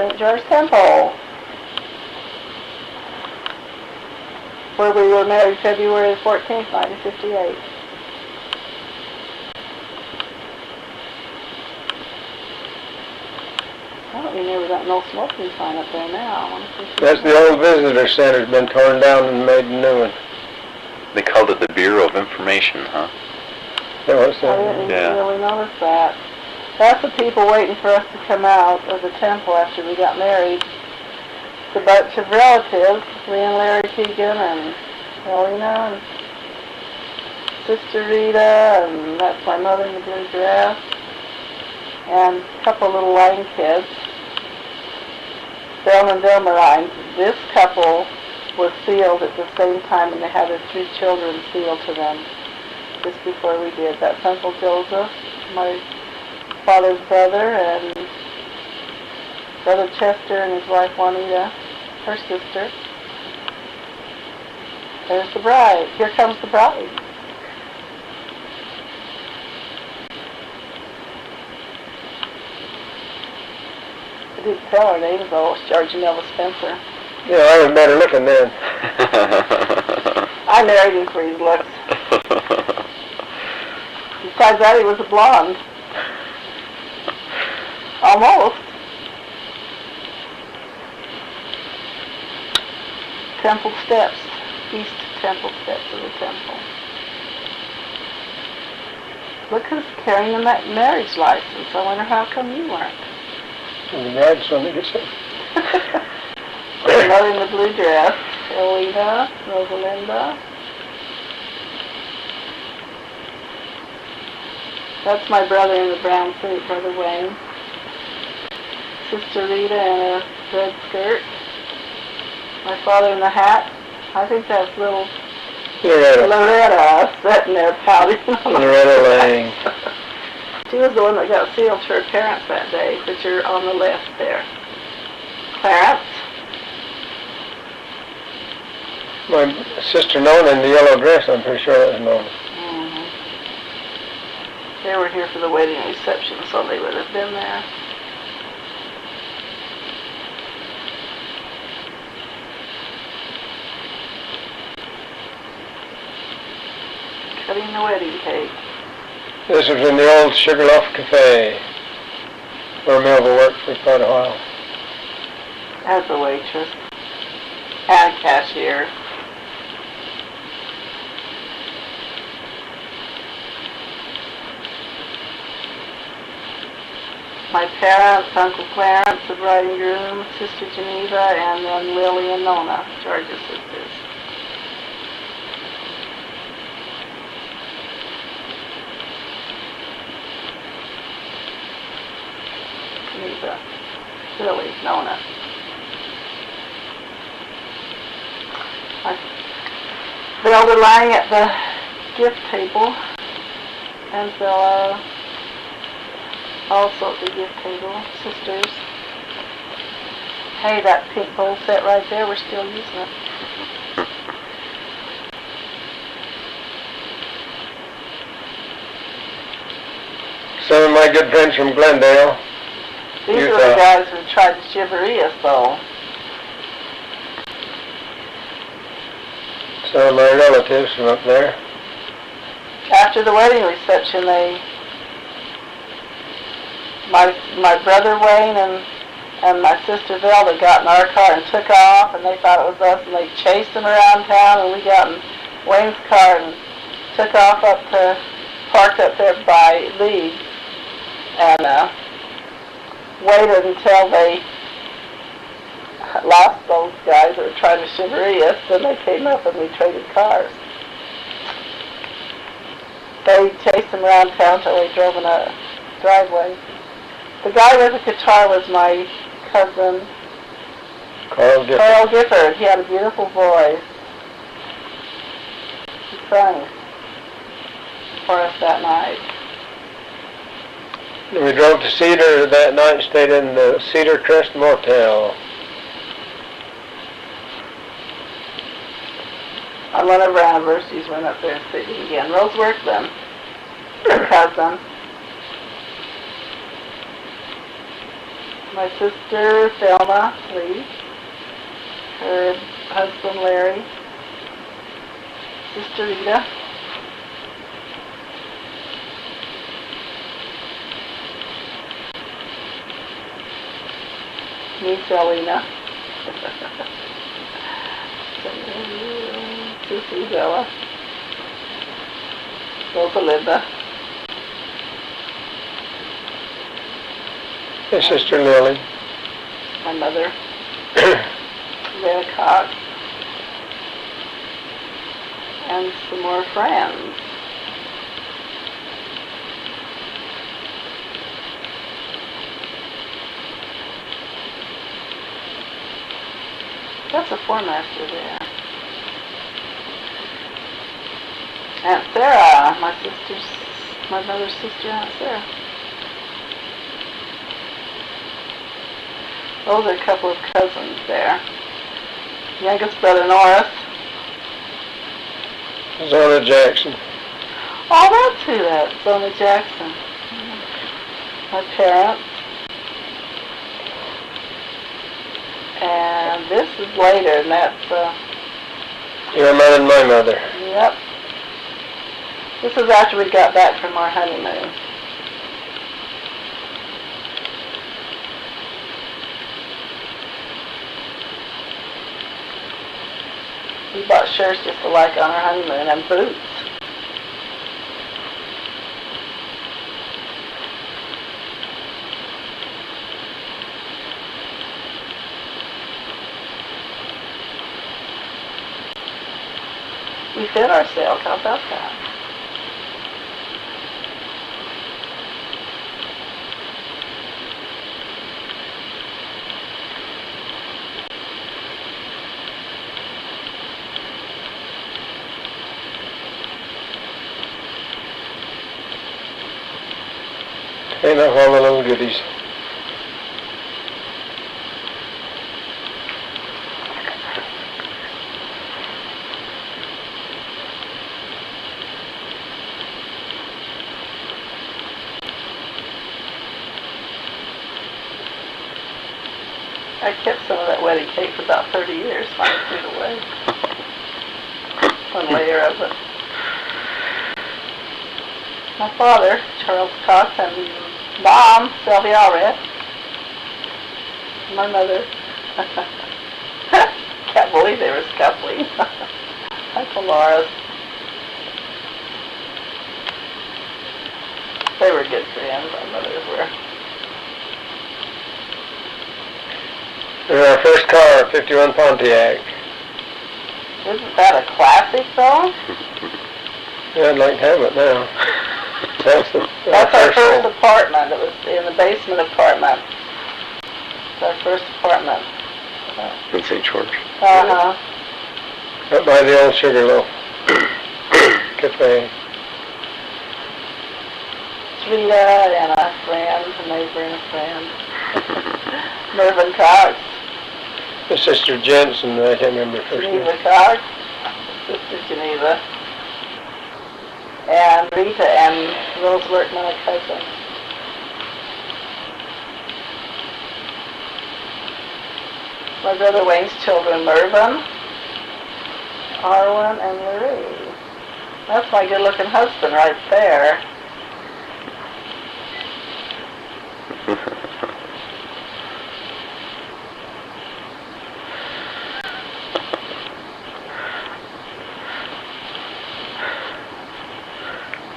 St. George Temple, where we were married February 14th, 1958. I don't remember that no smoking sign up there now. That's the old visitor center's been torn down and made a new one. They called it the Bureau of Information, huh? That was I didn't really notice that. That's the people waiting for us to come out of the temple after we got married. It's a bunch of relatives, me and Larry Keegan and Helena and Sister Rita, and that's my mother in the blue dress, and a couple little Lang kids, Delma and Delma Lang. This couple was sealed at the same time, and they had their 3 children sealed to them just before we did. That's Uncle Joseph, my father's brother, and Brother Chester and his wife Juanita, her sister. There's the bride. Here comes the bride. I didn't tell her name though. It was Georgianella Spencer. Yeah, I was better looking then. I married him for his looks. Besides that, he was a blonde. Almost. Temple steps. East Temple steps of the temple. Look who's carrying the marriage license. I wonder how come you weren't. The bride's son that gets it. Mother in the blue dress. Elena, Rosalinda. That's my brother in the brown suit, Brother Wayne. Sister Rita in a red skirt. My father in the hat. I think that's little Loretta sitting there pouting. Loretta Lang. She was the one that got sealed to her parents that day, but you're on the left there. Clarence. My sister Nona in the yellow dress, I'm pretty sure that was Nona. Mm-hmm. They were here for the wedding reception, so they would have been there. Cutting the wedding cake. This was in the old Sugarloaf Cafe, where Melville worked for quite a while. As a waitress. And a cashier. My parents, Uncle Clarence, the bride and groom, Sister Geneva, and then Lily and Nona, George's sisters. Geneva, Lily, Nona. The elder lying at the gift table, and Bella also at the gift table, sisters. Hey, that pink bowl set right there, we're still using it. Some of my good friends from Glendale. These are the guys who tried to chivalry us, though. Some of my relatives from up there. After the wedding reception, my brother Wayne and my sister Velda got in our car and took off, and they thought it was us, and they chased them around town, and we got in Wayne's car and took off parked up there by Lee, and waited until they lost those guys that were trying to chivalry us, then they came up and we traded cars. They chased them around town till they drove in a driveway. The guy with the guitar was my cousin, Carl Gifford. Carl Gifford. He had a beautiful voice. He sang for us that night. We drove to Cedar that night and stayed in the Cedar Crest Motel. On one of our anniversaries, went up there and stayed again. Rose Workman, her cousin. My sister, Thelma Lee. Her husband, Larry. Sister Rita. Niece Elena. Sister Bella. Local Linda. His sister Lily. My mother. Rena Cox. And some more friends. That's a four-master there. Aunt Sarah, my mother's sister, Aunt Sarah. Those are a couple of cousins there. Youngest brother Norris. Zona Jackson. Oh, that's who that is, Zona Jackson. My parents. And this is later, and that's, Your mother and my mother. yep. This is after we got back from our honeymoon. We bought shirts just alike on our honeymoon, and boots. We fed ourselves, how about that? Ain't that all the little goodies? I kept some of that wedding cake for about 30 years, finally threw it away. One layer of it. My father, Charles Cox, and Mom, Sylvia Allred. My mother. Can't believe they were scuffling. Uncle Laura's. They were good friends, my mothers were. There's our first car, 51 Pontiac. Isn't that a classic, though? Yeah, I'd like to have it now. That's our first apartment. It was in the basement apartment. It's our first apartment. In St. George. Uh-huh. Up by the old Sugarloaf Cafe. It's Rita and a friend, a neighbor and a friend. Mervyn Cox. His sister Jensen, I can't remember her first name. Geneva Cox. Sister Geneva. And Rita and Rose Workman, a cousin. My brother Wayne's children, Mervyn, Arwen, and Marie. That's my good-looking husband right there.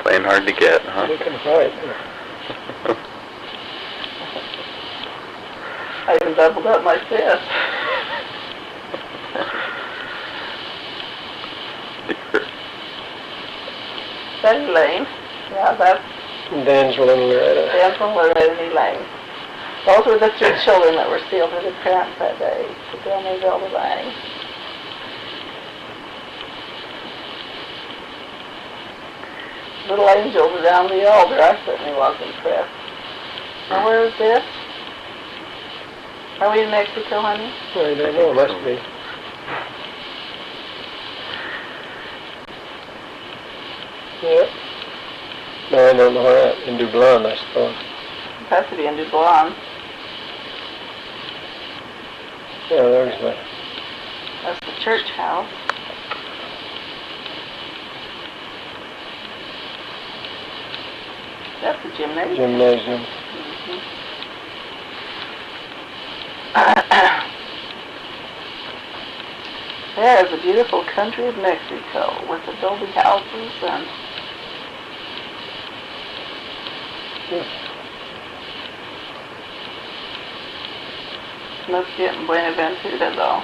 Playing hard to get, huh? Looking right. I even doubled up my fist. Betty Lane. Yeah, that's Dansville and Loretta. Dansville, Loretta, and Elaine. Those were the three children that were sealed to their parents that day. The girl named Elda Lang. Little angels around the altar. I certainly was impressed. Now where is this? Are we in Mexico, honey? I don't know, must be. Yep. No, I don't know where at. In Dublin, I suppose. It has to be in Dublin. Yeah, there's the, That's the church house. That's the gymnasium. gymnasium. There is a beautiful country of Mexico with adobe houses and let's get in Buenaventura though.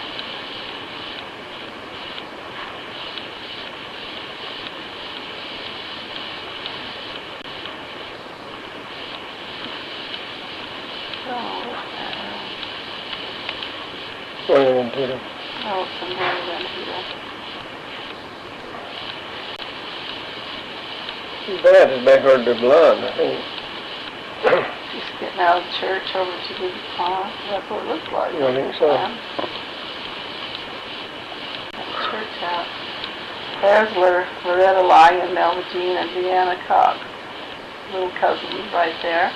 Buenaventura. Oh, it's in Buenaventura. Too bad it's backward to Blonde, I think. Just getting out of church over to the pond. That's what it looks like. I think so. That's church house. There's Loretta Lyon, Melva Jean, and Deanna Cox. Little cousins right there.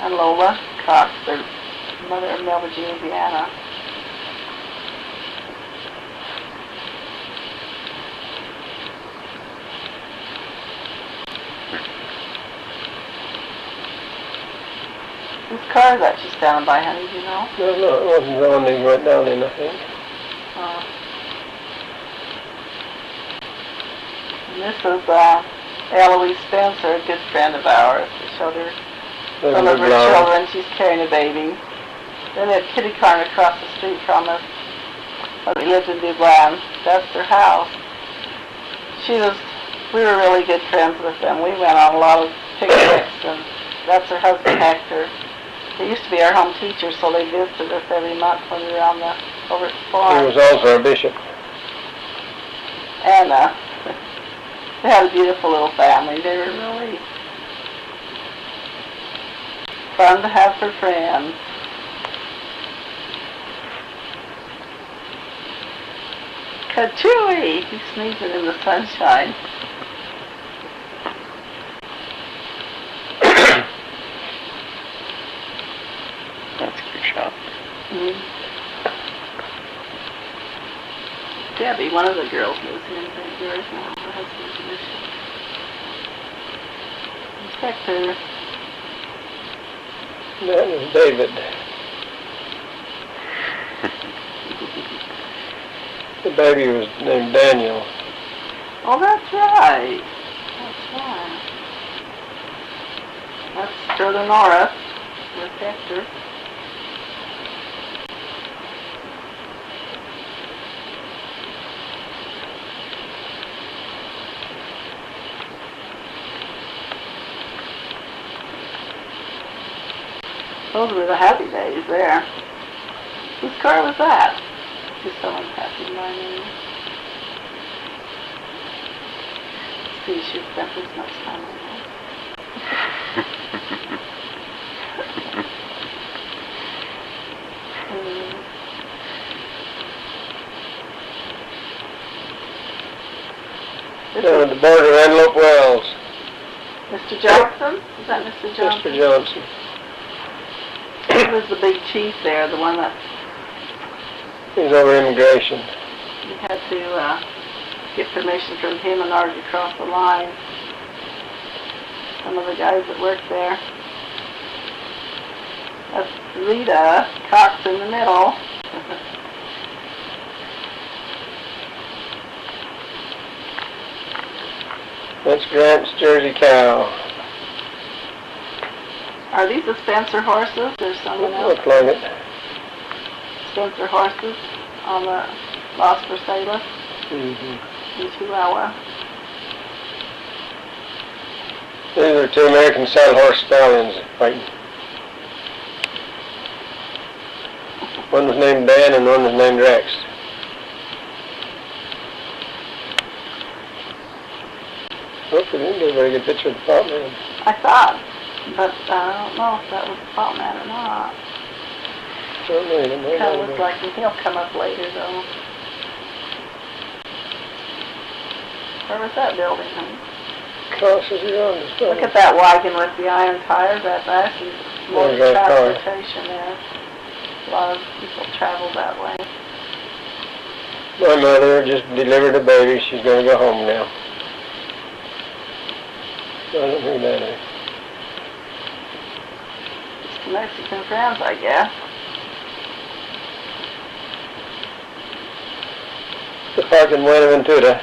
And Lola Cox, their mother of Melva Jean and Deanna. Whose car is that she's standing by, honey, do you know? No, it wasn't the one they went down in, I think. And this is Eloise Spencer, a good friend of ours. We showed her some of her children. She's carrying a baby. Then they have kitty corner across the street from us. But we lived in Dublin. That's their house. We were really good friends with them. We went on a lot of picnics, and that's her husband, Hector. He used to be our home teacher, so they visited us every month when we were over at the farm. He was also a bishop. And they had a beautiful little family. They were really fun to have for friends. Ka-chooey! He's sneezing in the sunshine. That's a good shot. Debbie, one of the girls lives here in St. George now. Her husband's a bishop. Hector. That was David. The baby was named Daniel. Oh, that's right. That's right. That's Brother Nora with Hector. Those were the happy days there. Whose car was that? Just someone's passing by me. See, you should spend this much time on that. Down at the border of Antelope Wells. Mr. Johnson? Is that Mr. Johnson? Mr. Johnson. He was the big chief there, the one that He was over immigration. we had to get permission from him in order to cross the line. Some of the guys that worked there. That's Rita Cox in the middle. That's Grant's Jersey cow. Are these the Spencer horses? There's someone else. Looks like it. Spencer horses on the Las Versailles in Chihuahua. These are two American saddle horse stallions fighting. One was named Dan and one was named Rex. Hopefully, we didn't get a very good picture of the pot man. I thought, but I don't know if that was the fault man or not. Kind of looks like him. He'll come up later, though. Where was that building, honey? Crosses around the Look at that wagon with the iron tires. That's actually more There's that car. transportation there. A lot of people travel that way. My mother just delivered a baby. She's going to go home now. I don't think that is. Just Mexican friends, I guess. The park in Buenaventura.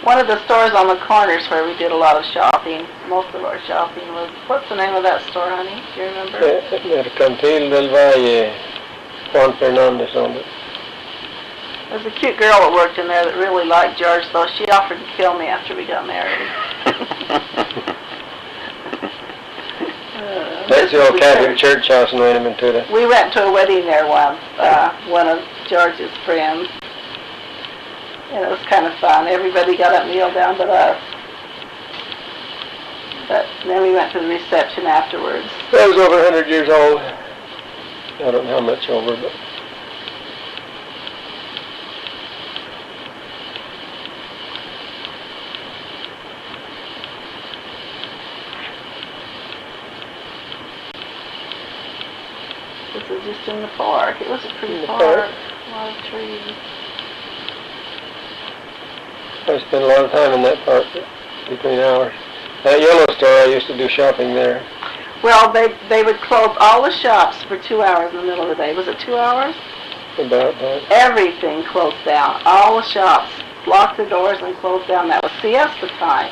One of the stores on the corners where we did a lot of shopping, most of our shopping was, what's the name of that store, honey? Do you remember? Mercantil del Valle. Juan Fernandez owned it. There's a cute girl that worked in there that really liked George, though. She offered to kill me after we got married. That's the old Catholic church house in Buenaventura. We went to a wedding there once, one of George's friends. And it was kind of fun. Everybody got up and kneeled down but us. But then we went to the reception afterwards. That was over 100 years old. I don't know how much over, but... This is just in the park. It was a pretty park. A lot of trees. I spent a lot of time in that park between hours. That yellow store, I used to do shopping there. Well, they would close all the shops for 2 hours in the middle of the day. Was it 2 hours? About that. Everything closed down. All the shops locked their doors and closed down. That was siesta time.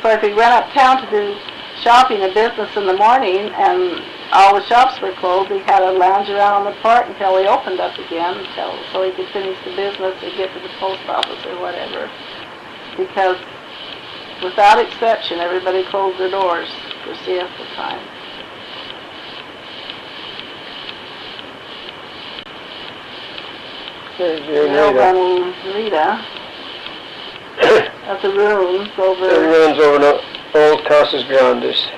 So if we went uptown to do shopping and business in the morning and all the shops were closed, we had to lounge around the park until they opened up again, so we could finish the business or get to the post office or whatever. Because without exception, everybody closed their doors for siesta time. There's your Now Rita. running Rita at the ruins over. It runs over the old Casas Grandes.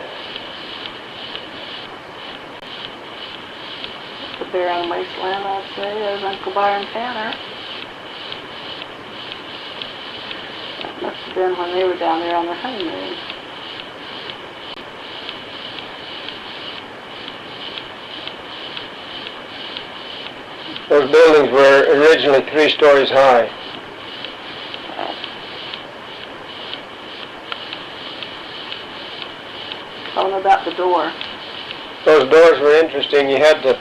The barren wasteland, I'd say. There's Uncle Byron Tanner. That must have been when they were down there on their honeymoon. Those buildings were originally 3 stories high. Tell them about the door. Those doors were interesting. You had to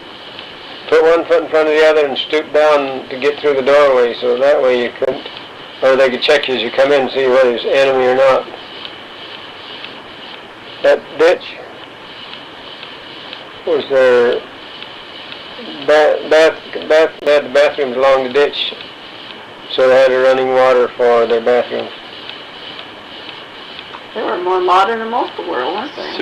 put one foot in front of the other and stoop down to get through the doorway, so that way you couldn't, or they could check you as you come in and see whether it's enemy or not. That ditch was their the bathrooms along the ditch, so they had running water for their bathrooms. They were more modern than most of the world, weren't they?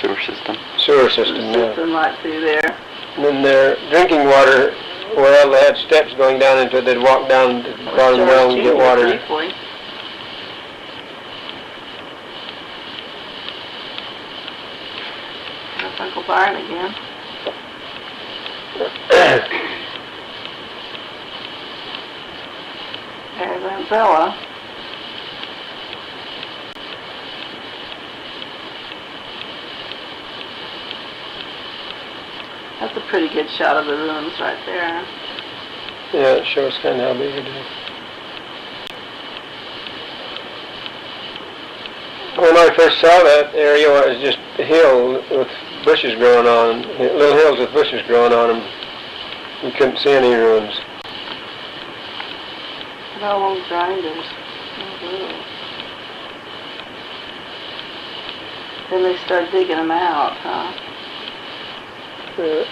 Sewer system. Sewer system, yeah. System right through there. And then their drinking water, well, they had steps going down into it. They'd walk down to the bottom of the well and get water. Briefly. That's Uncle Byron again. There's Aunt Bella. That's a pretty good shot of the ruins right there. Yeah, it shows kind of how big it is. When I first saw that area, it was just a hill with bushes growing on, little hills with bushes growing on them. You couldn't see any ruins. No old grinders. Oh, then they start digging them out, huh? There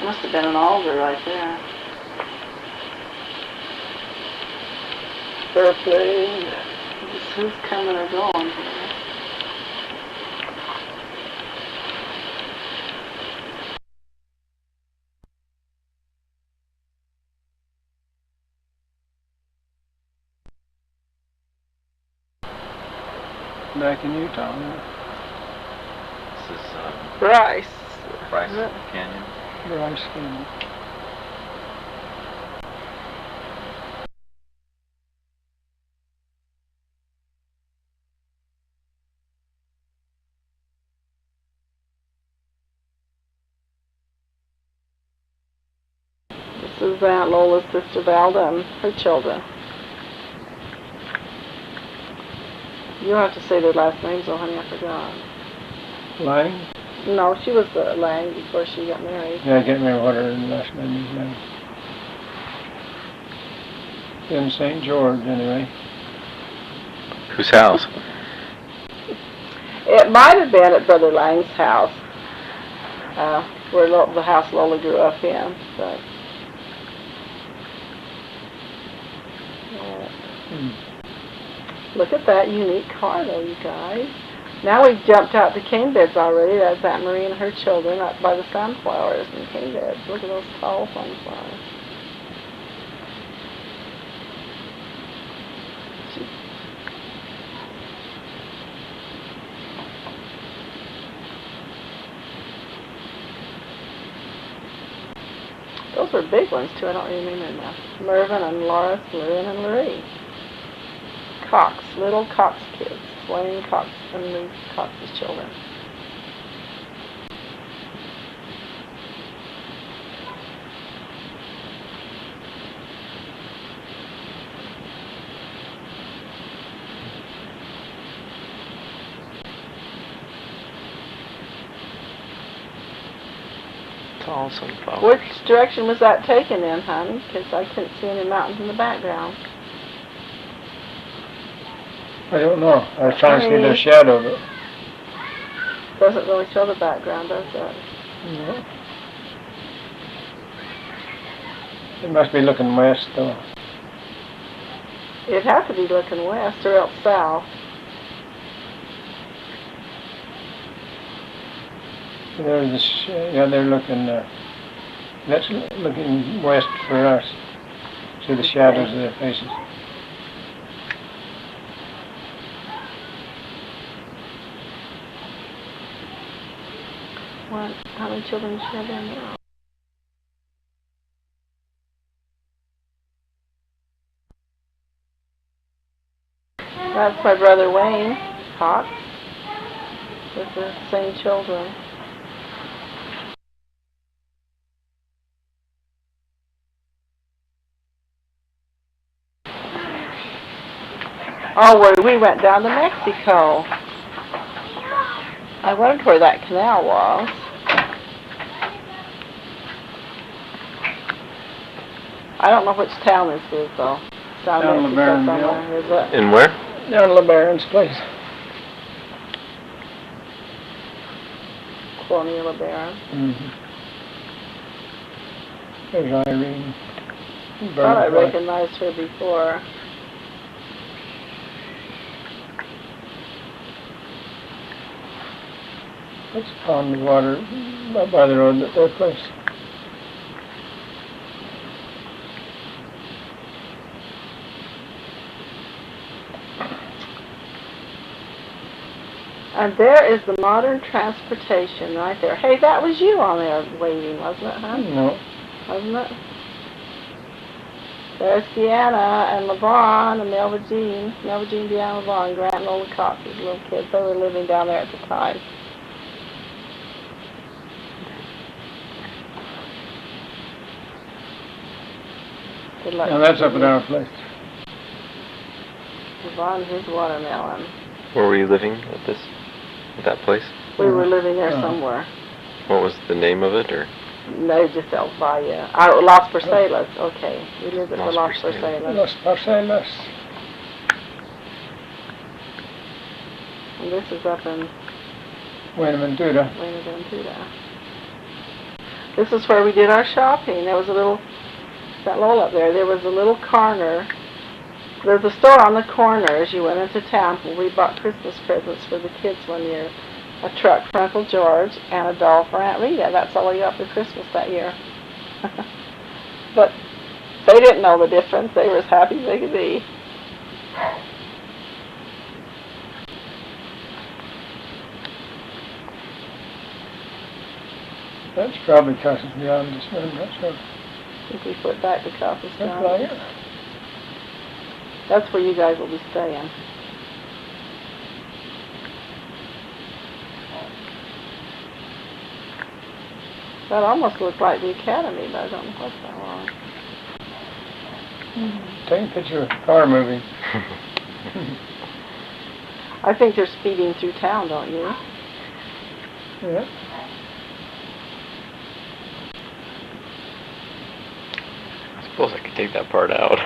must have been an altar right there. Airplane. Who's coming or going here? Back in Utah, huh? This is Bryce. Bryce Is it? Canyon. Bryce Canyon. is Aunt Lola's sister Valda and her children. You'll have to say their last names, though, honey. I forgot. Lang? No, she was Lang before she got married. Yeah, I can't remember what her last name is now. In St. George, anyway. Whose house? It might have been at Brother Lang's house, where the house Lola grew up in. But look at that unique car, though, you guys. Now we've jumped out to cane beds already. That's Aunt Marie and her children up by the sunflowers and cane beds. Look at those tall sunflowers. Those were big ones, too. I don't remember now. Mervyn and Loris, Lynn and Marie. Cox, little Cox kids. Wayne Cox and Lee Cox's children. Tall sunflowers. Which direction was that taken in, honey? Because I couldn't see any mountains in the background. I don't know. I was trying to see their shadow, but Doesn't really show the background, does it? no. It must be looking west, though. It'd have to be looking west or else south. There's yeah, they're looking. That's looking west for us. See the shadows of their faces. What? How many children does she have there now? That's my brother Wayne Cox with the same children. Oh, where we went down to Mexico. I wondered where that canal was. I don't know which town this is, though. It's down Down in Mexico LeBaronville. somewhere, is it? In where? Down LeBaron's place. Colonial LeBaron. Mm-hmm. There's Irene. Thought I recognized her before. It's a pond of water by the road at their place. And there is the modern transportation right there. Hey, that was you on there waiting, wasn't it, huh? No. Wasn't it? There's Deanna and LeVon and Melva Jean, Deanna, LeVon, Grant and Lola Cox's little kids. They were living down there at the time. Good luck. Now that's up at our place. LeVon, his watermelon. Where were you living at that place? We were living there Oh. somewhere. What was the name of it, or? No, just out by Las Parcelas. Okay, we lived at the Las Las Parcelas. Parcelas. Las Parcelas. And this is up in Buenaventura. Buenaventura. This is where we did our shopping. There was a little, that Lola up there, there was a little corner. There's a store on the corner as you went into town where we bought Christmas presents for the kids one year. A truck for Uncle George and a doll for Aunt Rita. That's all we got for Christmas that year. But they didn't know the difference. They were as happy as they could be. That's probably Casas Grandes. I'm not sure. If we put back the Casas That's like it. That's where you guys will be staying. That almost looked like the academy, but I don't know what that was. Take a picture of a car moving. I think they're speeding through town, don't you? Yeah. I suppose I could take that part out.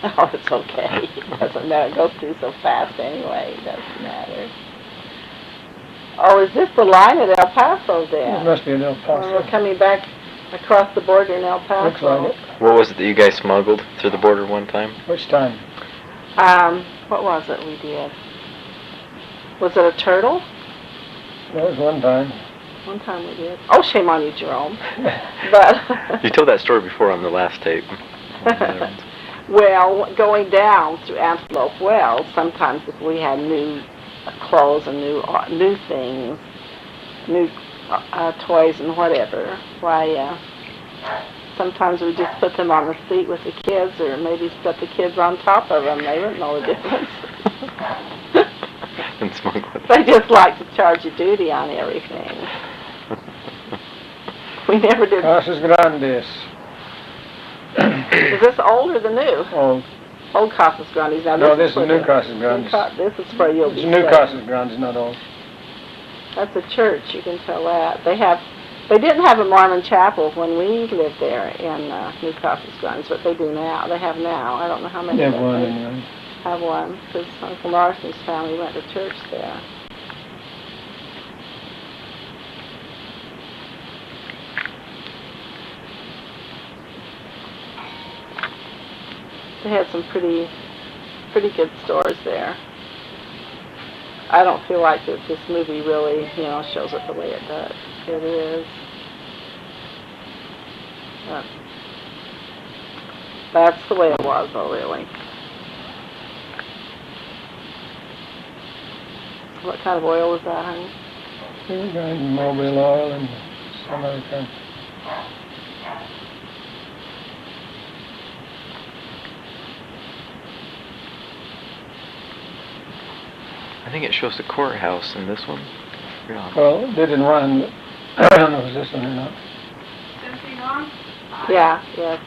Oh, it's okay. It doesn't matter. It goes through so fast anyway. It doesn't matter. Oh, is this the line at El Paso It then? must be an El When Paso. we're coming back across the border in El Paso. Looks like it. What was it that you guys smuggled through the border one time? Which time? What was it we did? Was it a turtle? That was one time. One time we did. Oh, shame on you, Jerome. But You told that story before on the last tape. well, going down through Antelope Wells, sometimes if we had new clothes and new things, new toys and whatever, why, sometimes we just put them on the seat with the kids, or maybe put the kids on top of them. They wouldn't know the difference. And smuggle it. They just like to charge you duty on everything. We never did. Casas Grandes. Is this old or the new? Oh, Old Casas Grandes. Now, no, this is where new the- Casas Grandes. This is where you'll It's be new staying. Casas Grandes, not old. That's a church, you can tell that. They didn't have a Mormon chapel when we lived there in New Casas Grandes, but they do now. They have now. I don't know how many. They have but one they anyway. have one, because Uncle Larson's family went to church there. They had some pretty good stores there. I don't feel like that this movie really, shows it the way it does. It is. But that's the way it was, though, really. What kind of oil was that, honey? They were going Mobile oil and some other kind. I think it shows the courthouse in this one. Yeah. Well, they didn't run, but I don't know if it's this one or not. Yeah, yes.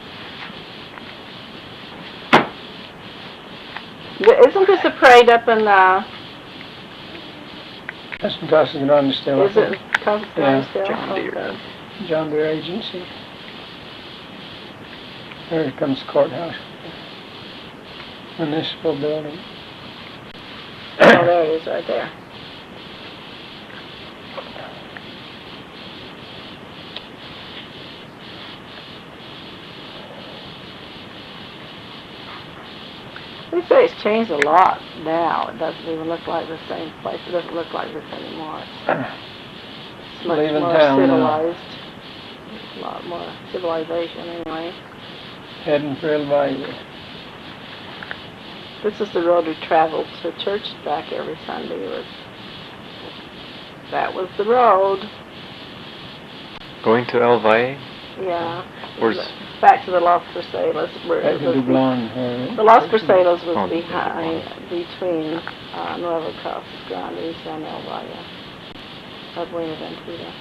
Isn't this a parade up in, That's in Casas Grandes still. I is it think. Casas Yeah. Grandes still? John Deere. Okay. John Deere Agency. There comes the courthouse. Municipal building. Oh, there it is, right there. They say it's changed a lot now. It doesn't even look like the same place. It doesn't look like this anymore. It's much Leaving more town now. civilized. A lot more civilization, anyway. Heading for El Valle. This is the road we traveled to church back every Sunday. That was the road. Going to El Valle? Yeah. Where's Back to the Los Versailles. Where Back it to was Dublin. the Los Versailles was Oh, between Nueva Casas Grandes and El Valle of Buenaventura.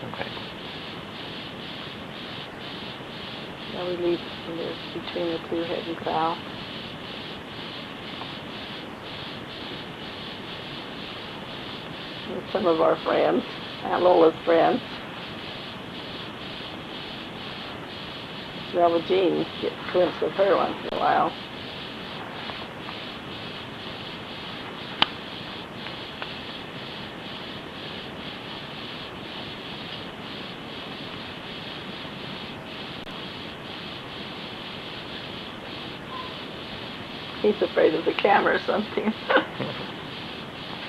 Okay. Now we leave between the two heading south. And some of our friends, Aunt Lola's friends. Melva Jean gets a glimpse of her once in a while. He's afraid of the camera or something.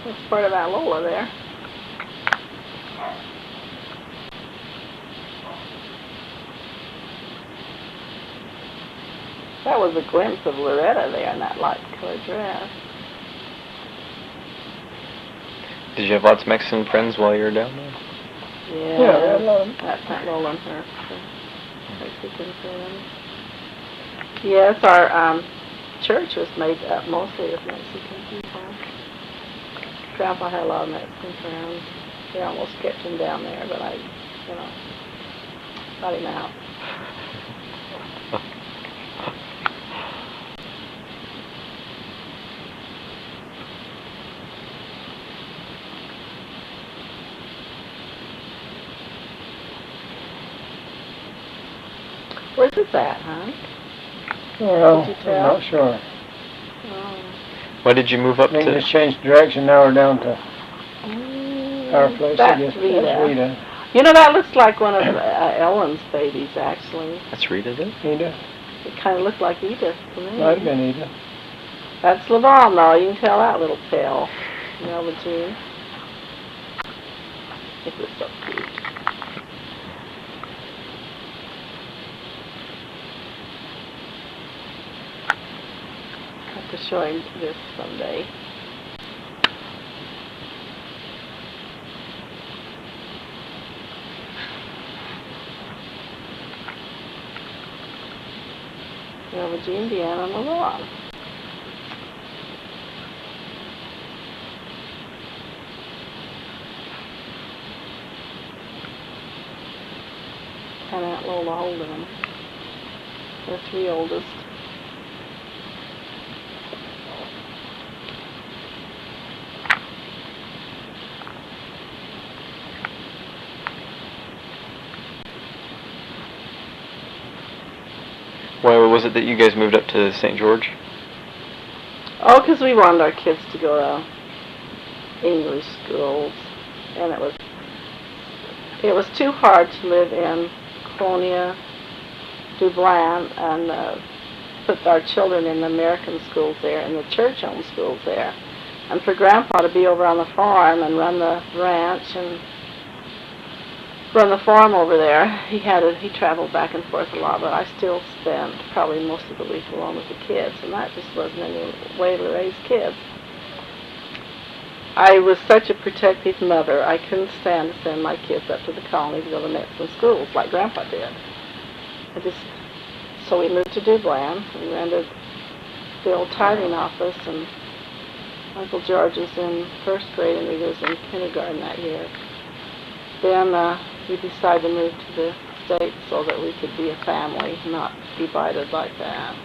That's part of Aunt Lola there. That was a glimpse of Loretta there in that light colored dress. Did you have lots of Mexican friends while you were down there? Yeah, That's Aunt Lola and her Mexican friends. Yes, our church was made up mostly of Mexican people. Grandpa had a lot of Mexican friends. They almost kept him down there, but I got him out. Where's it at, huh? Well, Did you I'm tell? not sure. Oh. Why did you move up I think to? just changed direction. Now we're down to our place. I That's guess Rita. that's Rita. You know, that looks like one of Ellen's babies, actually. That's Rita, then? Edith. It kind of looked like Edith to me. Might have been Edith. That's Levon, though. You can tell that little tail. Melva Jean. It was so cute. I have to show him this someday. Melva Jean, Deanna, and Levon. And Aunt Lola holding them. The three oldest. Why was it that you guys moved up to St. George? Oh, because we wanted our kids to go to English schools, and it was too hard to live in Colonia, Dublin, and put our children in the American schools there and the church-owned schools there, and for Grandpa to be over on the farm and run the ranch and run the farm over there. He traveled back and forth a lot, but I still spent probably most of the week alone with the kids, and that just wasn't any way to raise kids. I was such a protective mother, I couldn't stand to send my kids up to the colony to go to Mexican schools like Grandpa did. So we moved to Dublin. We rented the old tithing office, and Uncle George was in first grade and Rita was in kindergarten that year. Then we decided to move to the States so that we could be a family, not divided like that.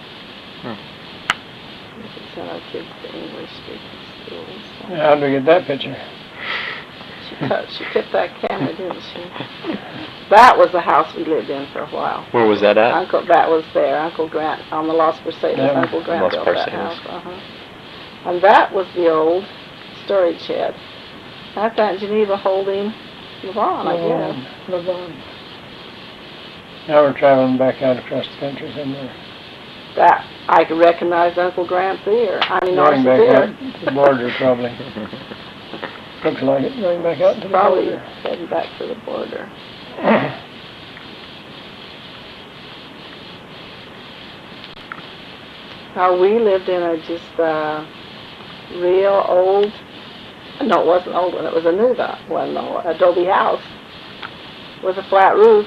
We could send our kids to English-speaking schools. So. How do we get that picture? She tipped that camera, didn't she? That was the house we lived in for a while. Where was that at? That was there. Uncle Grant on the Los Parcelas. Yeah. Uncle Grant Los built that Parcelas. house. And that was the old storage shed. That's Aunt Geneva holding Levon, I guess. Levon. Now we're traveling back out across the country somewhere. That I could recognize Uncle Grant's ear. I mean, Going ours back did. out to the border, probably. Looks like it. Going back out to the Probably border. heading back to the border. How we lived in a just real old, no, it wasn't an old one, it was a new one, though, adobe house with a flat roof.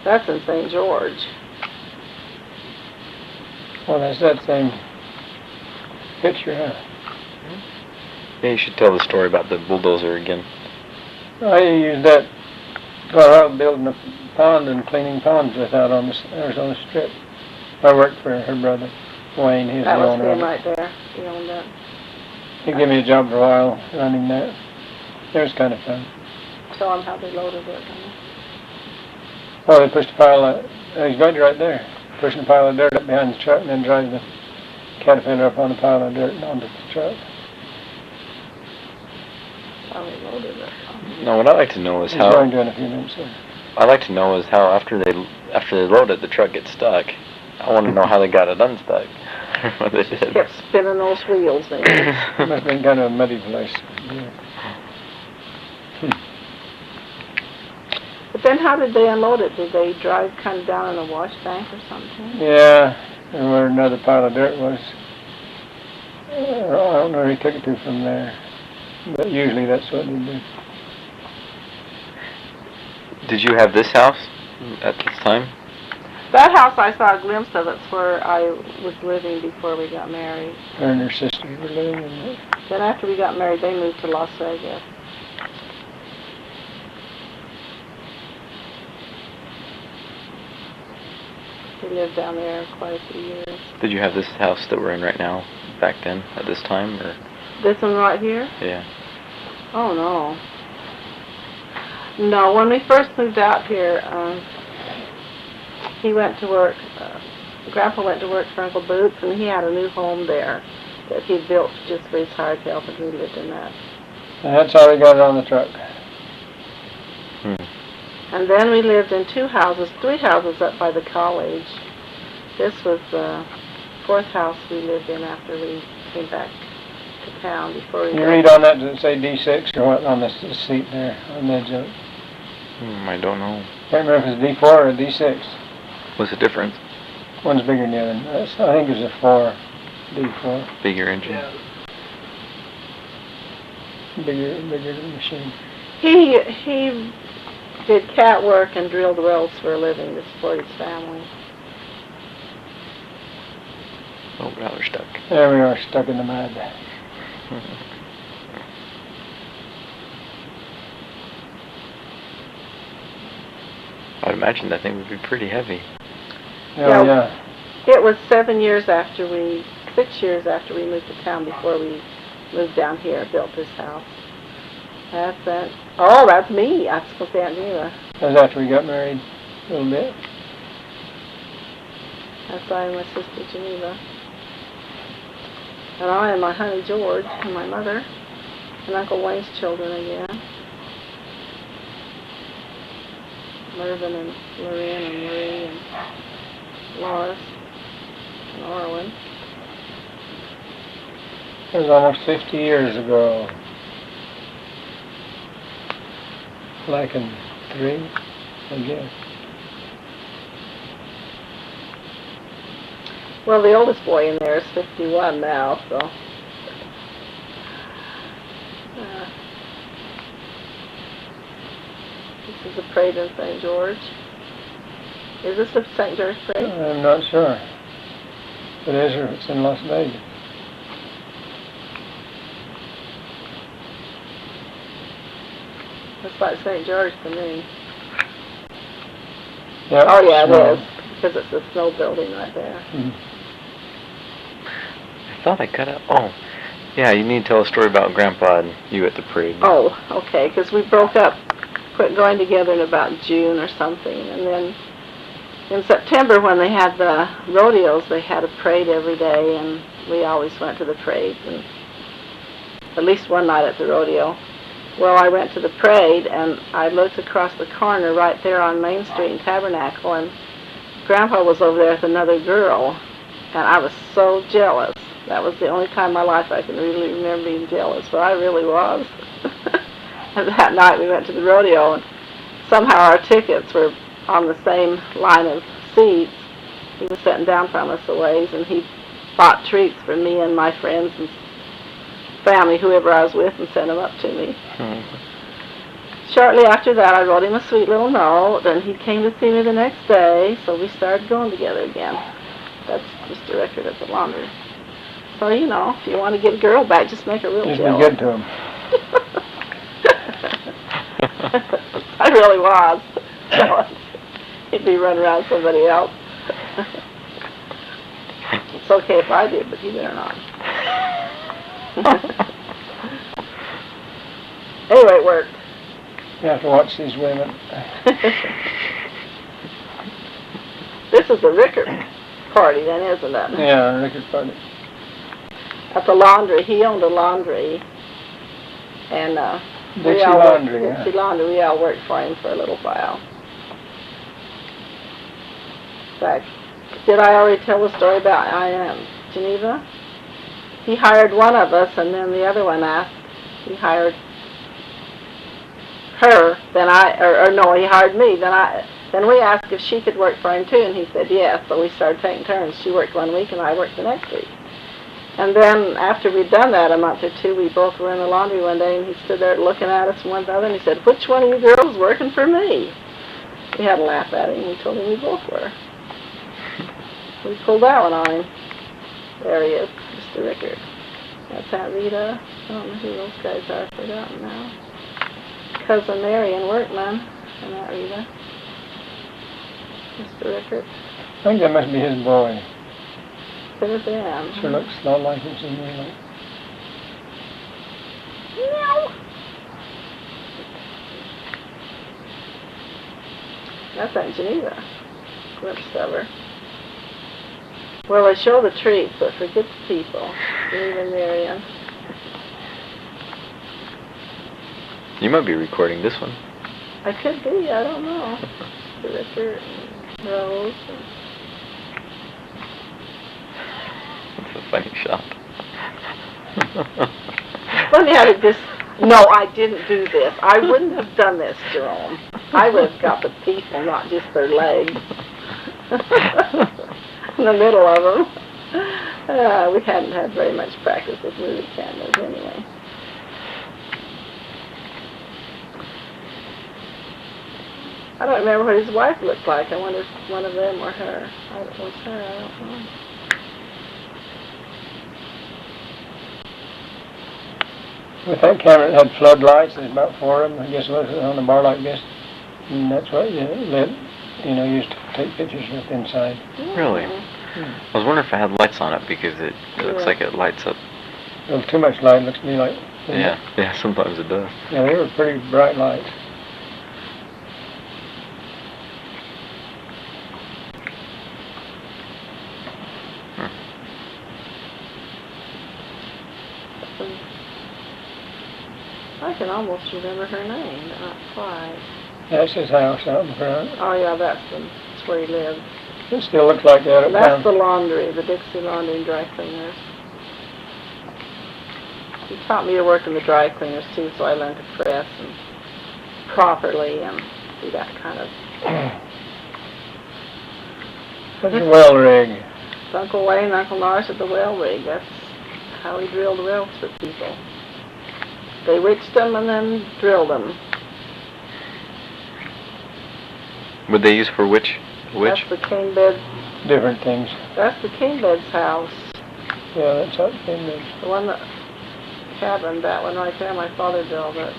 That's in St. George. Well, that's that same picture, huh? Yeah, you should tell the story about the bulldozer again. I used that for out building a pond and cleaning ponds with out on the Arizona Strip. I worked for her brother, Wayne. He was That the was owner of him it. right there. He owned that. He gave me a job for a while running that. It was kind of fun. Tell him how they loaded it. Oh, they pushed a pile of, he's right there, pushing a pile of dirt up behind the truck and then drive the Caterpillar up on the pile of dirt and onto the truck. How they loaded it. No, what I'd like to know is He's going how. to in a few minutes. So. I'd like to know is how after they load it, the truck gets stuck. I want to know how they got it unstuck. What they did. Kept spinning those wheels there. It must have been kind of a muddy place. Yeah. But then how did they unload it? Did they drive kind of down in a wash bank or something? Yeah, and where another pile of dirt was. I don't know where he took it to from there. But usually that's what they do. Did you have this house at this time? That house I saw a glimpse of. It's where I was living before we got married. Her and her sister were living in it. Then after we got married, they moved to Las Vegas. We lived down there quite a few years. Did you have this house that we're in right now back then at this time, or? This one right here? Yeah. Oh no. No, when we first moved out here, he went to work, Grandpa went to work for Uncle Boots, and he had a new home there that he built just for his hired help, and we lived in that. And that's how we got it on the truck. And then we lived in three houses up by the college. This was the fourth house we lived in after we came back to town before we... You read on that, does it say D6 or what on the seat there, on the edge of it? I don't know. Can't remember if it's D4 or D6. What's the difference? One's bigger than the other. I think it's a 4, D4. Bigger engine. Bigger machine. He did cat work and drilled wells for a living to support his family. Oh, now we're stuck. There we are, stuck in the mud. I'd imagine that thing would be pretty heavy. Yeah. It was 6 years after we moved to town before we moved down here, built this house. That's it. Oh, that's me. I was supposed to Aunt Geneva. That was after we got married a little bit. That's I and my sister Geneva. And I and my honey George and my mother and Uncle Wayne's children again. Mervyn and Lorraine and Marie and Loris and Orwin. It was almost 50 years ago. Like in 3, I guess. Well, the oldest boy in there is 51 now, so... this is a parade in St. George. Is this a St. George parade? I'm not sure. If it is or if it's in Las Vegas. Looks like St. George to me. Yep, Oh yeah, snow. it is. Because it's a snow building right there. I thought I cut out. Oh, yeah, you need to tell a story about Grandpa and you at the parade. Oh, okay, because we broke up, quit going together in about June or something, and then in September when they had the rodeos, they had a parade every day, and we always went to the parades, and at least one night at the rodeo. Well, I went to the parade, and I looked across the corner right there on Main Street in Tabernacle, and Grandpa was over there with another girl, and I was so jealous. That was the only time in my life I can really remember being jealous, but I really was. And that night we went to the rodeo, and somehow our tickets were on the same line of seats. He was sitting down from us a ways, and he bought treats for me and my friends and family, whoever I was with, and sent them up to me. Shortly after that, I wrote him a sweet little note, and he came to see me the next day, so we started going together again. That's just a record at the laundry. So, you know, if you want to get a girl back, just make her real Just jealous. be good to him. I really was jealous. He'd be running around somebody else. It's okay if I did, but he better not. Anyway, it worked. You have to watch these women. This is the Rickert party then, isn't it? Yeah, Rickert party. At the laundry. He owned a laundry. And Dixie Laundry, yeah. Dixie Laundry, we all worked for him for a little while. In fact, did I already tell the story about Geneva? He hired one of us, and then the other one asked. He hired her, then he hired me. Then we asked if she could work for him too, and he said yes. So we started taking turns. She worked one week, and I worked the next week. And then after we'd done that a month or two, we both were in the laundry one day, and he stood there looking at us one another, and he said, "Which one of you girls is working for me?" We had a laugh at him. We told him we both were. We pulled that one on him. There he is, Mr. Rickert. That's Aunt Rita. I don't know who those guys are. I've forgotten now. Cousin Mary and Workman and Aunt Rita. Mr. Rickert. I think that must be his boy. Could have been. Sure looks a lot like him to me. Like. No. That's Aunt Geneva. Glimpse of her. Well, they show the trees, but forget the people. Geneva and Marion. You might be recording this one. I could be, I don't know. Richard and Rose. That's a funny shot. Funny how to just, no, I didn't do this. I wouldn't have done this, Jerome. I would have got the people, not just their legs. In the middle of them. We hadn't had very much practice with movie cameras anyway. I don't remember what his wife looked like. I wonder if one of them or her. It was her, I don't know. With that camera, it had floodlights. There's about 4 of them. I guess it was on a bar like this. And that's what you used to take pictures with inside. Really? I was wondering if it had lights on it because it looks like it lights up. A little too much light looks to me like. Yeah, sometimes it does. Yeah, they were pretty bright lights. I can almost remember her name, but not quite. That's his house out in front. Oh yeah, that's where he lived. It still looks like that up That's the down. laundry, the Dixie Laundry and Dry Cleaners. He taught me to work in the dry cleaners too, so I learned to press and properly and do that kind of. That's a well rig. It's Uncle Wayne and Uncle Norris at the well rig. That's how he drilled wells for people. They witched them and then drilled them. Would they use for which? That's the king bed. Different things. That's the king bed's house. Yeah, that's how it came in. The one that cabin, that one right there, my father built it.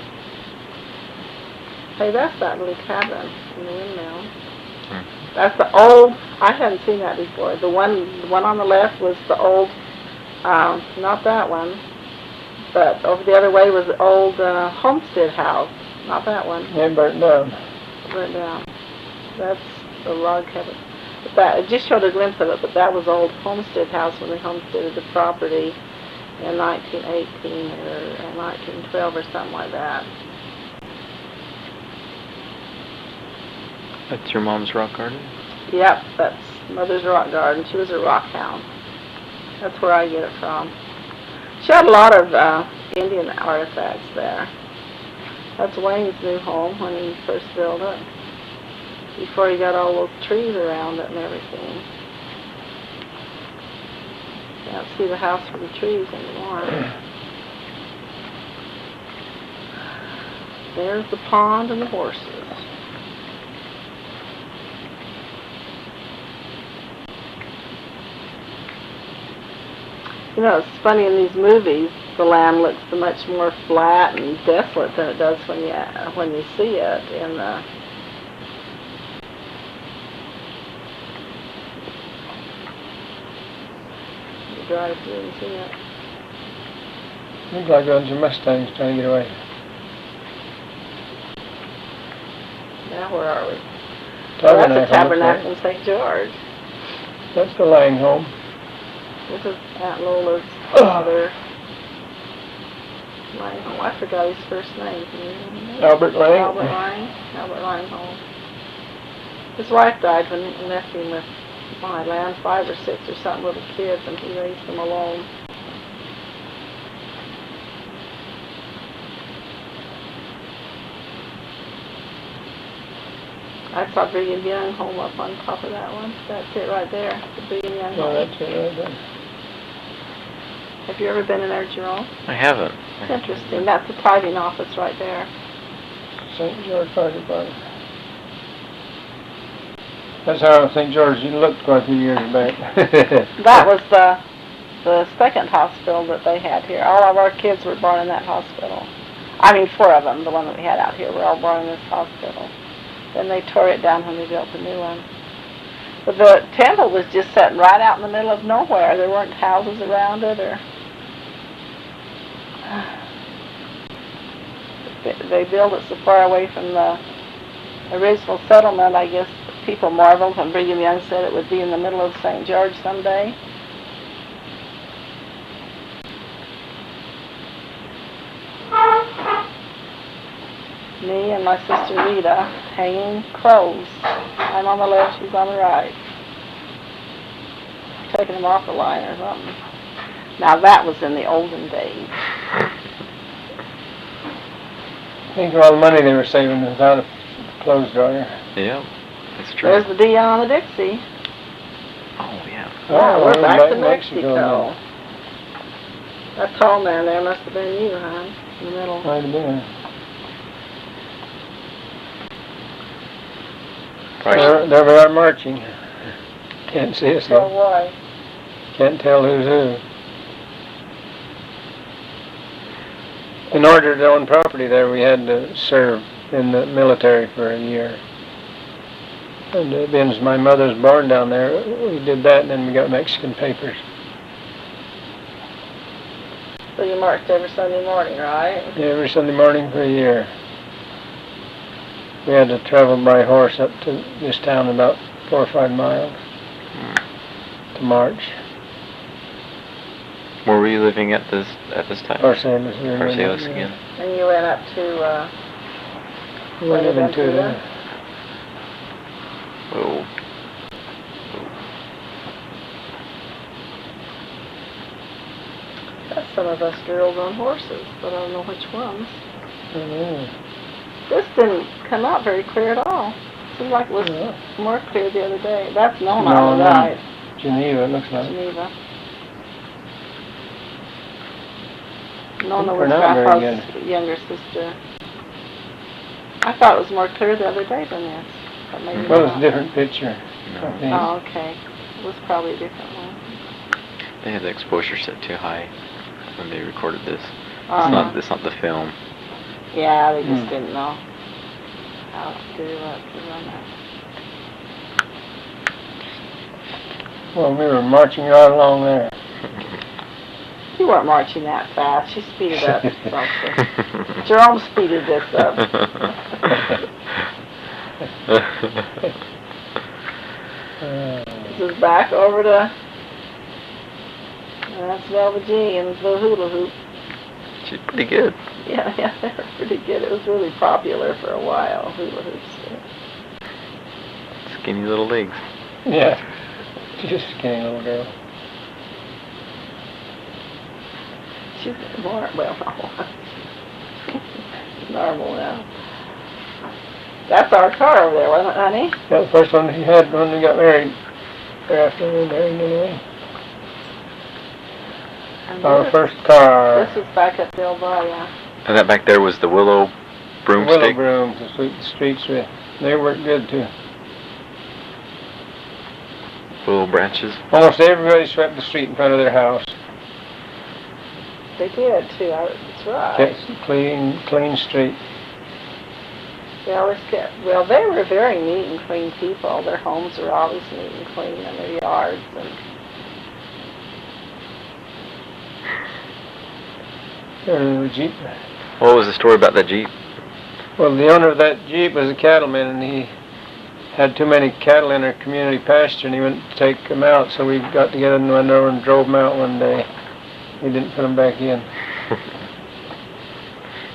Hey, that's that little cabin in the windmill. That's the old, I hadn't seen that before. The one on the left was the old, not that one, but over the other way was the old homestead house. Not that one. It burnt down. Burnt down. That's the log cabin. But that, it just showed a glimpse of it, but that was old homestead house when they homesteaded the property in 1918 or 1912 or something like that. That's your mom's rock garden? Yep, that's Mother's rock garden. She was a rock hound. That's where I get it from. She had a lot of Indian artifacts there. That's Wayne's new home when he first built it. Before he got all those trees around it and everything. Can't see the house from the trees anymore. There's the pond and the horses. You know, it's funny in these movies, the land looks so much more flat and desolate than it does when you see it in the. You drive through and see it. Looks like a bunch of Mustangs trying to get away. Now where are we? Well, that's the Tabernacle. Tabernacle in St. George. That's the Lang home. This is Aunt Lola's father. Lang home. I forgot his first name. Can you remember? Albert Lang. Albert Lang. Albert Lang home. His wife died when he left him with my land, 5 or 6 or something little kids, and he raised them alone. I saw Brigham Young home up on top of that one. That's it right there, the Brigham Young home. Yeah, that's it right there. Have you ever been in there, Jerome? I haven't. It's interesting. That's the tithing office right there. St. George Fire Department. That's how St. George looked quite a few years back. That was the second hospital that they had here. All of our kids were born in that hospital. I mean, 4 of them, the one that we had out here, were all born in this hospital. Then they tore it down when they built the new one. But the temple was just sitting right out in the middle of nowhere. There weren't houses around it, or they built it so far away from the original settlement, I guess people marveled when Brigham Young said it would be in the middle of St. George someday. Me and my sister Rita hanging crows. I'm on the left, she's on the right. Taking them off the line or something. Now that was in the olden days. Think of all the money they were saving without a clothes dryer. Yeah, that's true. There's the Dion on the Dixie. Oh, yeah. Yeah, we're back to Mexico. Mexico. That tall man there must have been you, huh? In the middle. Might have been. There we are marching. Can't see us So though. why? Can't tell who's who. In order to own property there, we had to serve in the military for a year. And being my mother was born down there, we did that, and then we got Mexican papers. So you marched every Sunday morning, right? Yeah, every Sunday morning for a year. We had to travel by horse up to this town about 4 or 5 miles to march. Where were you living at this time? Marsalis. Marsalis again. And you went up to, We went up into Buenaventura? Oh. That's some of us girls on horses, but I don't know which ones. Yeah. This didn't come out very clear at all. Seemed like it was more clear the other day. That's Nona on the right. Geneva, it looks like. Geneva. Nona We're was not very Grandpa's younger sister. I thought it was more clear the other day than this. But maybe Well, it's not. a different picture. I think. Oh, okay. It was probably a different one. They had the exposure set too high when they recorded this. Uh-huh. It's not the film. Yeah, they just didn't know how to do it. To run it. Well, we were marching right along there. You weren't marching that fast. You speeded up something. Jerome speeded this up. This is back over to, that's Velva G and the hula hoop. She's pretty good. Yeah, they were pretty good. It was really popular for a while, hula hoops. Skinny little legs. Yeah. She's a skinny little girl. She's more, well, normal now. That's our car over there, wasn't it, honey? That was the first one he had when we got married. Or after we were married anyway. And Our this- first car. This was back at Del Valle. And that back there was the willow Willow broomstick. brooms to sweep the streets with. They worked good too. Willow branches. Almost everybody swept the street in front of their house. They did too. That's right. Kept clean street. They always kept. Well, they were very neat and clean people. Their homes were always neat and clean, and their yards and. The Jeep. What was the story about that Jeep? Well, the owner of that Jeep was a cattleman, and he had too many cattle in our community pasture, and he went to take them out. So we got together and went over and drove them out one day. He didn't put them back in.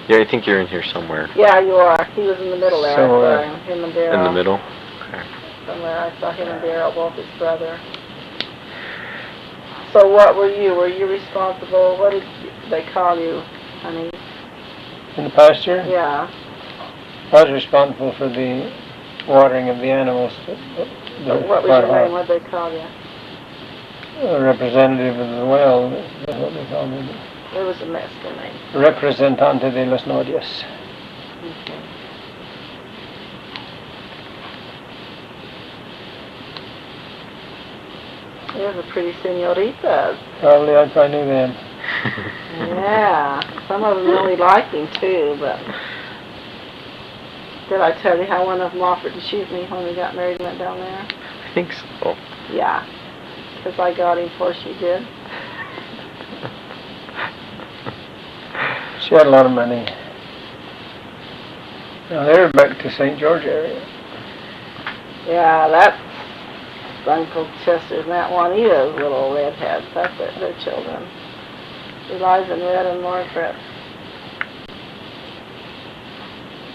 Yeah, I think you're in here somewhere. Yeah, you are. He was in the middle there. Somewhere. I saw him and Daryl. In the middle? Somewhere I saw him and Daryl, both his brother. So what were you? Were you responsible? What did they call you, honey? In the pasture, Yeah. I was responsible for the watering of the animals. What was your name? What did they call you? A representative of the well, that's what they call me. It was a Mexican name. Representante de los Nodias. Okay. There's a pretty senoritas. Probably I knew them. Yeah. Some of them really liked him too, but did I tell you how one of them offered to shoot me when we got married and went down there? I think so. Yeah. Because I got him before she did. She had a lot of money. Now they're back to St. George area. Yeah, that's Uncle Chester's and Aunt Juanita's little redheads. That's their children. Eliza and Red and Margaret.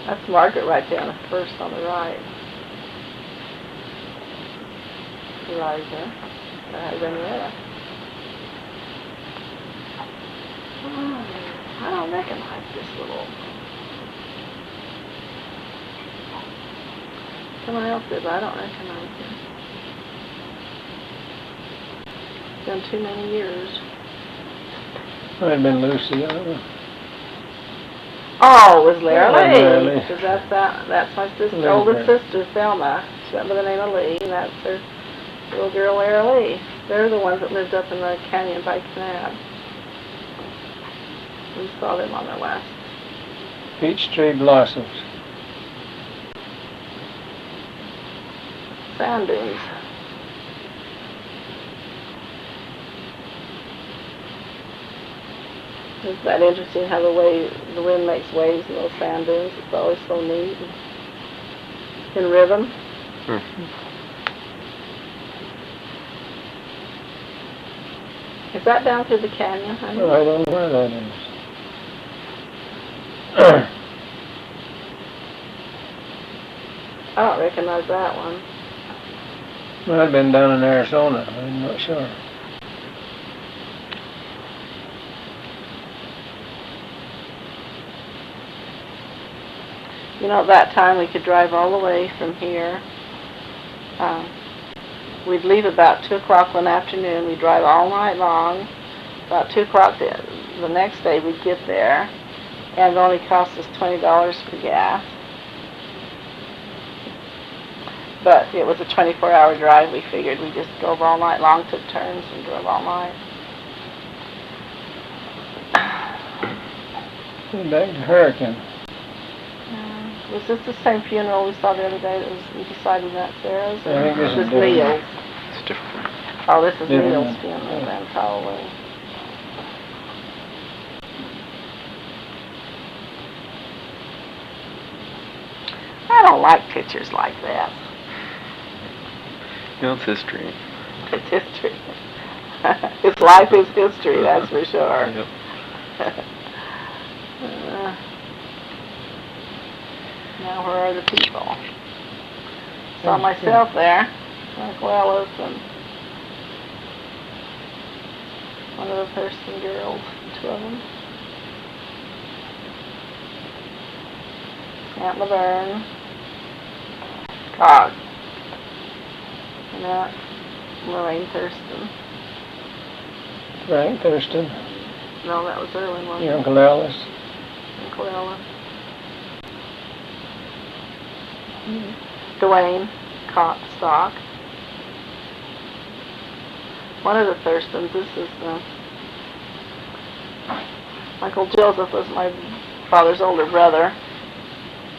That's Margaret right there on the first on the right. Eliza. Her husband Red. Oh, I don't recognize this little... Someone else did, but I don't recognize him. It's been too many years. Might have been Lucy, I don't know. Oh, it was Lara Lara Lee. Lee. Because that's my sister, Lee, oldest right. sister, Thelma. She went by the name of Lee, and that's her little girl, Lara Lee. They're the ones that lived up in the canyon by Kanab. We saw them on the last. Peach tree blossoms. Sand dunes. Isn't that interesting how the wind makes waves in those sand dunes? It's always so neat and in rhythm. Is that down through the canyon, honey? I don't know where that is. I don't recognize that one. Might have been down in Arizona, I'm not sure. You know, at that time we could drive all the way from here. We'd leave about 2 o'clock one afternoon. We'd drive all night long. About 2 o'clock the next day we'd get there. And it only cost us $20 for gas. But it was a 24-hour drive. We figured we just drove all night long, took turns, and drove all night. Back to Hurricane. Was this the same funeral we saw the other day that was beside Aunt Sarah's? I think this is different. Neil's. It's different. Oh, this is Different Neil's one. funeral Yeah. then, probably. I don't like pictures like that. You know, it's history. It's history. His life is history, that's for sure. Yep. Now where are the people? Saw myself there, Uncle Ellis and one of the Thurston girls, 2 of them. Aunt Laverne, Todd, and Aunt Lorraine Thurston. Frank Thurston, No, that was Erwin, wasn't your it? Uncle Alice. Uncle Ellis. Dwayne Stock. One of the Thurstons. This is Uncle Joseph was my father's older brother.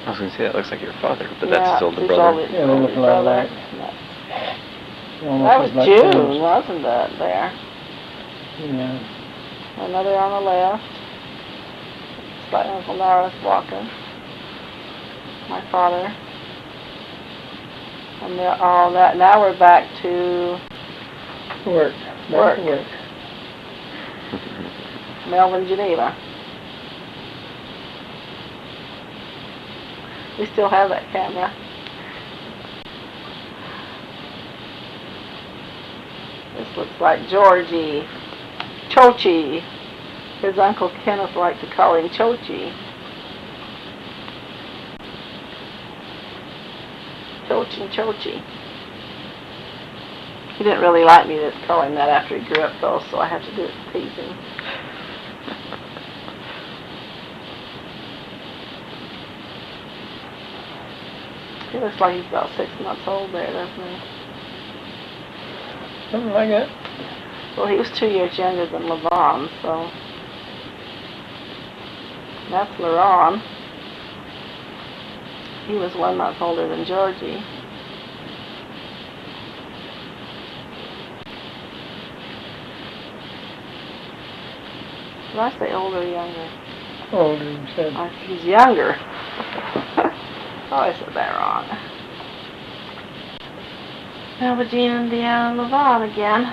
I was going to say, that looks like your father, but Yeah, that's his older his brother. Yeah, they look a lot alike. That was Almost like June, twins. wasn't it, there? Yeah. Another on the left. It's like Uncle Norris walking. My father. And they're all that. Now we're back to Work. Back to work. Melvin, Geneva. We still have that camera. This looks like Georgie. Chochi. His Uncle Kenneth liked to call him Chochi. Chochi. He didn't really like me to call him that after he grew up, though, so I had to do it to tease him. He looks like he's about 6 months old there, doesn't he? Something like that. Well, he was 2 years younger than Levon, so... That's Laron. He was 1 month older than Georgie. Did I say older or younger? Older, you said. He's younger. Oh, I said that wrong. Melba Jean and Deanna Levon again.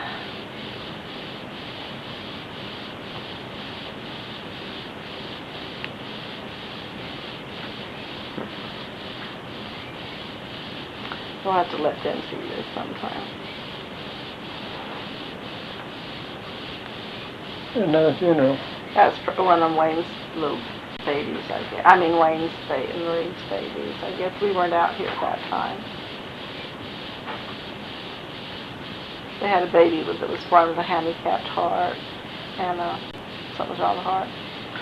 We'll have to let them see this sometime. Another funeral. That's one of Wayne's little babies, I guess. I mean Wayne's and Marie's babies. I guess we weren't out here at that time. They had a baby that was born with a handicapped heart and something was wrong with the heart.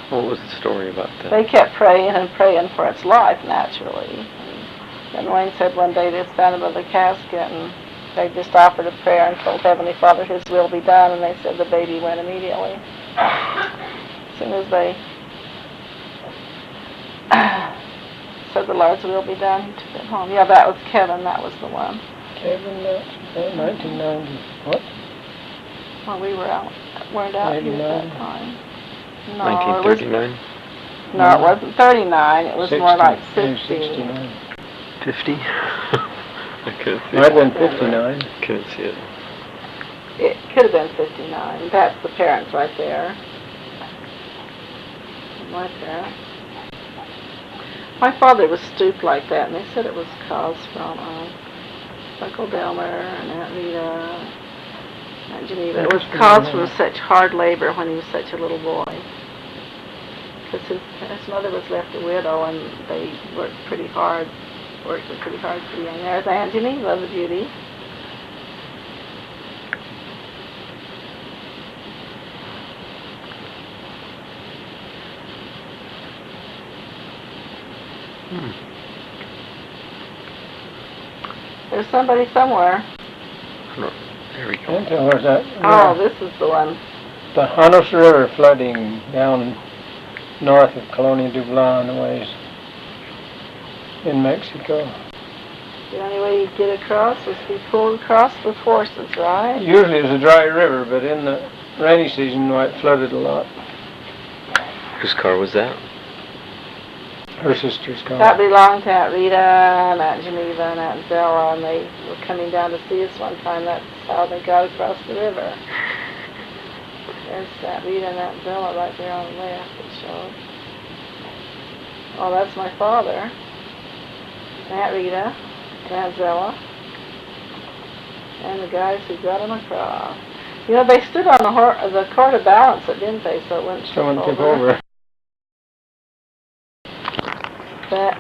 What was the story about that? They kept praying and praying for its life, naturally. And Wayne said one day they found him by the casket and they just offered a prayer and told Heavenly Father His will be done, and they said the baby went immediately. As soon as they said the Lord's will be done, He took it home. Yeah, that was Kevin, that was the one. Kevin, 1990. What? Well, we weren't out here at that time. No, 1939? No, it wasn't 39. It was 60, more like maybe 50. 69. 50? I couldn't see Might it. have been 59. Couldn't see it. It could have been 59. That's the parents right there. My parents. My father was stooped like that, and they said it was caused from Uncle Delmer and Aunt Rita, Aunt Geneva. It was caused from such hard labor when he was such a little boy. Because his mother was left a widow, and they worked pretty hard for the young. There's Aunt Geneva, the beauty. There's somebody somewhere. There we go. And so where's that? Oh, this is the one. The Janos River flooding down north of Colonia Dublin a ways in Mexico. The only way you'd get across was to be pulled across with horses, right? Usually it's a dry river, but in the rainy season it flooded a lot. Whose car was that? Her sister's car. That belonged to Aunt Rita and Aunt Geneva and Aunt Zella, and they were coming down to see us one time. That's how they got across the river. There's Aunt Rita and Aunt Zella right there on the left, it shows. Oh, that's my father. Aunt Rita and Aunt Zella. And the guys who got him across. You know, they stood on the court of balance, didn't they, so it wouldn't tip Someone tip over. That